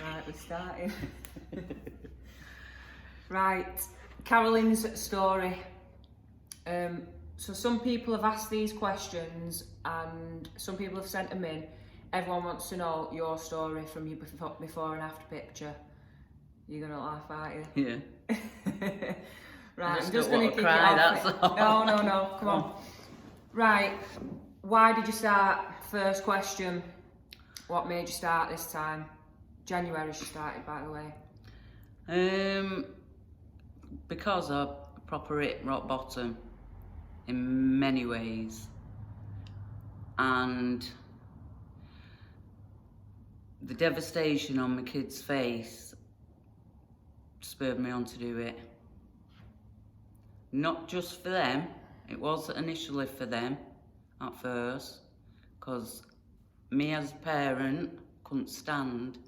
Right, we're starting. Right, Carolyn's story. So some people have asked these questions and some people have sent them in. Everyone wants to know your story from your before and after picture. You're gonna laugh, aren't you? Yeah. Right, I'm just gonna kick cry, it off. that's all. No, come on. Right, why did you start? First question. What made you start this time? January she started, by the way. Because I proper hit rock bottom in many ways, and the devastation on my kid's face spurred me on to do it. Not just for them, it was initially for them at first, because me as a parent couldn't stand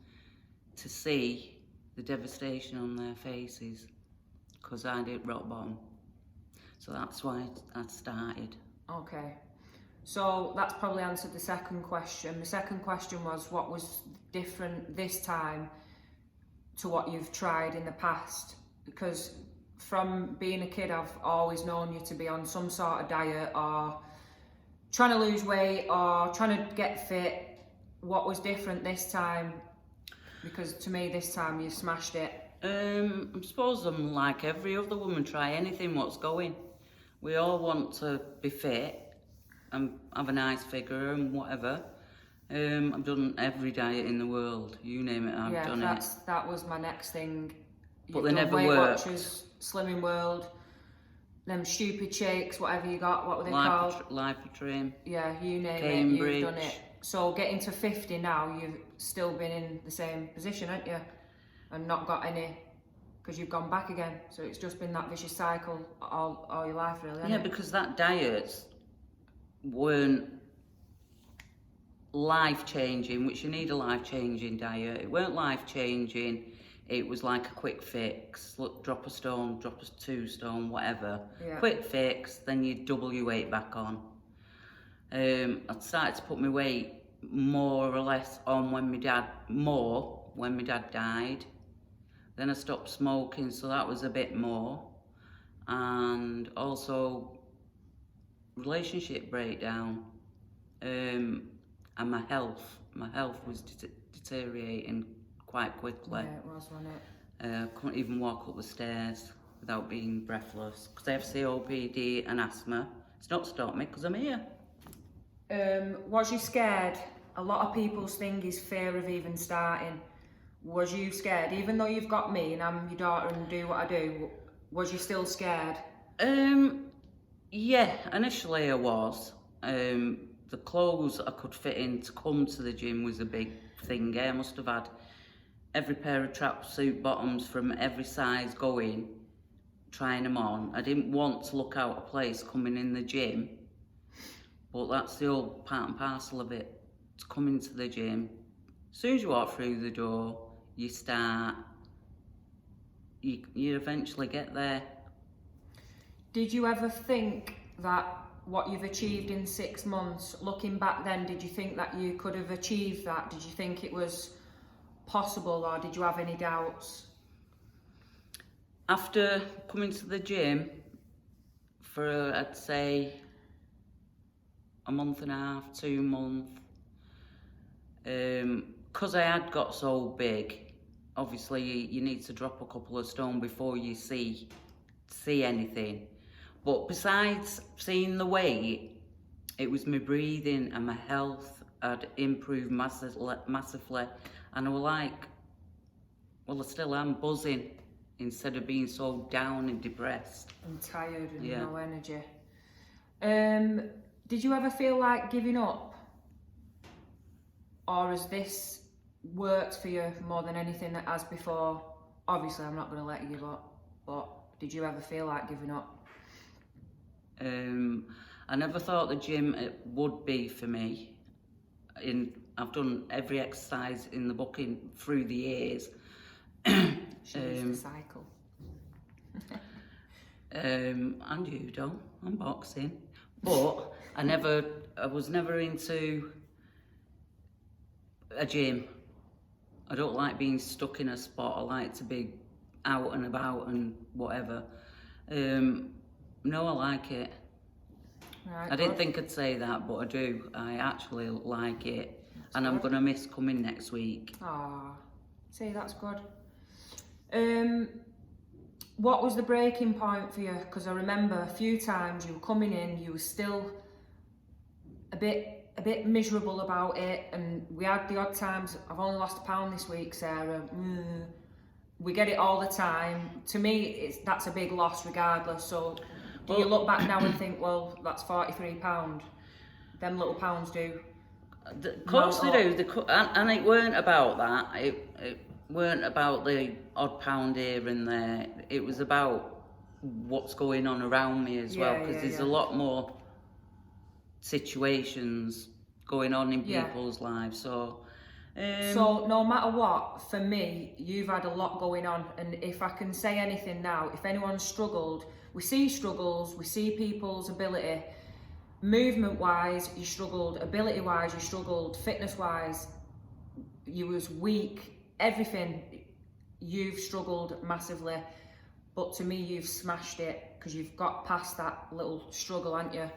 to see the devastation on their faces, because I did rock bottom. So that's why I started. Okay, so that's probably answered the second question. The second question was, what was different this time to what you've tried in the past? Because from being a kid, I've always known you to be on some sort of diet or trying to lose weight or trying to get fit. What was different this time? Because to me, this time you smashed it. I suppose I'm like every other woman, try anything what's going. We all want to be fit and have a nice figure and whatever. I've done every diet in the world, you name it, I've done it. That was my next thing. But they never worked. Watchers, Slimming World, them stupid shakes, whatever you got, what were they called? Lipotrim. Yeah, you name Cambridge. it, you've done it. So getting to 50 now, you've still been in the same position, haven't you? And not got any, because you've gone back again. So it's just been that vicious cycle all your life, really, hasn't Yeah, it? because that diets weren't life-changing, which you need a life-changing diet. It weren't life-changing. It was like a quick fix. Look, drop a stone, drop a 2 stone, whatever. Yeah. Quick fix, then you double your weight back on. I started to put my weight more or less on when my dad died. Then I stopped smoking, so that was a bit more. And also relationship breakdown. And my health was deteriorating quite quickly. Yeah, it was, wasn't it? I couldn't even walk up the stairs without being breathless, because I have COPD and asthma. It's not stopped me because I'm here. Was you scared? A lot of people's thing is fear of even starting. Was you scared? Even though you've got me and I'm your daughter and do what I do, was you still scared? Yeah, initially I was. The clothes I could fit in to come to the gym was a big thing. I must have had every pair of tracksuit bottoms from every size going, trying them on. I didn't want to look out of place coming in the gym, but that's the old part and parcel of it, to come into the gym. As soon as you walk through the door, you eventually get there. Did you ever think that what you've achieved in 6 months, looking back then, did you think that you could have achieved that? Did you think it was possible, or did you have any doubts? After coming to the gym for, I'd say, a month and a half, 2 months, because I had got so big, obviously you need to drop a couple of stone before you see anything. But besides seeing the weight, it was my breathing and my health had improved massively. And I was like, well, I still am buzzing instead of being so down and depressed. And tired and no energy. Did you ever feel like giving up? Or has this worked for you more than anything that has before? Obviously, I'm not going to let you give up, but did you ever feel like giving up? I never thought the gym would be for me. I've done every exercise in the book through the years. She used the cycle. And you don't, I'm boxing. But I was never into a gym. I don't like being stuck in a spot. I like to be out and about and whatever. No, I like it. Right, I didn't think I'd say that, but I do. I actually like it. And I'm going to miss coming next week. Ah, see, that's good. What was the breaking point for you? Because I remember a few times you were coming in, you were still a bit miserable about it, and we had the odd times, I've only lost £1 this week, Sarah. We get it all the time. To me, that's a big loss regardless. So do you look back now and think, well, that's £43? Them little pounds do. Of course they do. And it weren't about that. It weren't about the odd pound here and there. It was about what's going on around me as well, because there's a lot more situations going on in people's lives. So no matter what, for me, you've had a lot going on, and if I can say anything now, if anyone's struggled, we see struggles, we see people's ability. Movement wise, you struggled. Ability wise, you struggled. Fitness wise, you was weak. Everything, you've struggled massively. But to me, you've smashed it, because you've got past that little struggle, haven't you?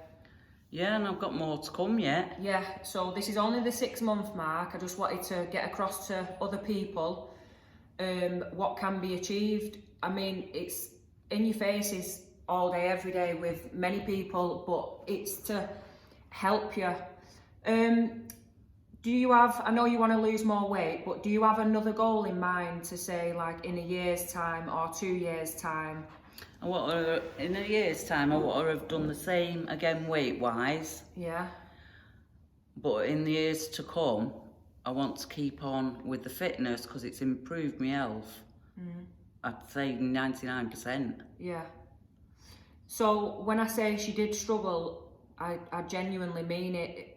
Yeah, and I've got more to come yet. Yeah, so this is only the 6-month mark. I just wanted to get across to other people what can be achieved. I mean, it's in your faces all day, every day with many people, but it's to help you. Do you have, I know you want to lose more weight, but do you have another goal in mind to say, like, in a year's time or 2 years' time? In a year's time, I want to have done the same again weight-wise. Yeah. But in the years to come, I want to keep on with the fitness, because it's improved my health. I'd say 99%. Yeah. So when I say she did struggle, I genuinely mean it.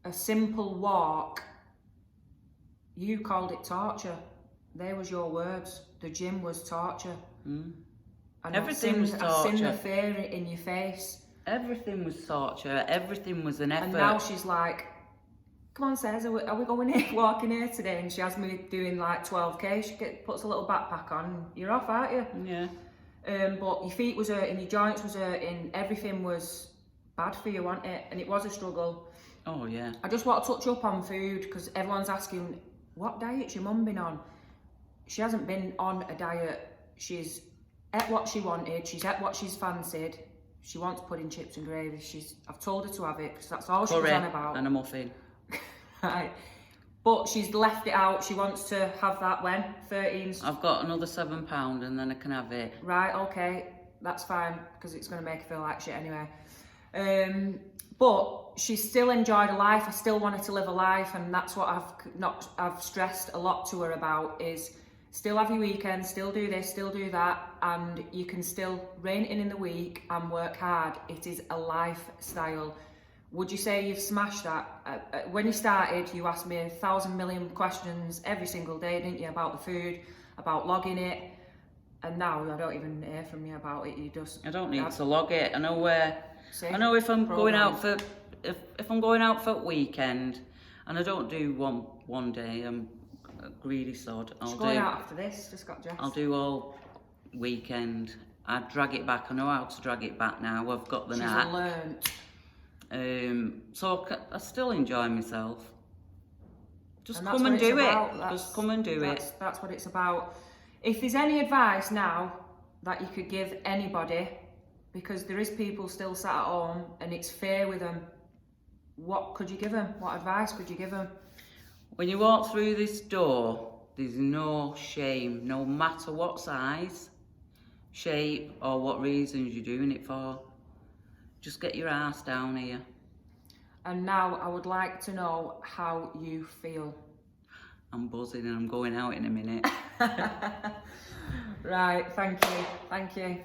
A simple walk, you called it torture. They was your words. The gym was torture. And Everything was torture. I've seen the fear in your face. Everything was torture. Everything was an effort. And now she's like, come on, Says, are we going here, walking here today? And she has me doing like 12k. She puts a little backpack on. You're off, aren't you? Yeah. But your feet was hurting, your joints was hurting, everything was bad for you, wasn't it? And it was a struggle. Oh, yeah. I just want to touch up on food, because everyone's asking, what diet's your mum been on? She hasn't been on a diet. She's ate what she wanted, she's ate what she's fancied. She wants pudding, chips and gravy. I've told her to have it, because that's all she was on about. And a muffin. Right. But she's left it out. She wants to have that when? 13. I've got another £7 and then I can have it. Right, okay. That's fine, because it's going to make her feel like shit anyway. But she still enjoyed her life. I still wanted to live a life, and that's what I've stressed a lot to her about, is still have your weekends, still do this, still do that, and you can still rein in the week and work hard. It is a lifestyle. Would you say you've smashed that? When you started, you asked me 1,000 million questions every single day, didn't you, about the food, about logging it, and now I don't even hear from you about it. You just... I don't need to log it. I know where... I know if I'm going out for... If I'm going out for a weekend, and I don't do one day, I'm a greedy sod. She's going out after this, just got dressed. I'll do all weekend. I drag it back. I know how to drag it back now. I've got the knack. She's learnt. So I still enjoy myself. Just come and do it. Just come and do it. That's what it's about. If there's any advice now that you could give anybody, because there is people still sat at home and it's fear with them, what could you give them? What advice could you give them? When you walk through this door, there's no shame, no matter what size, shape, or what reasons you're doing it for. Just get your ass down here. And now I would like to know how you feel. I'm buzzing and I'm going out in a minute. Right, thank you.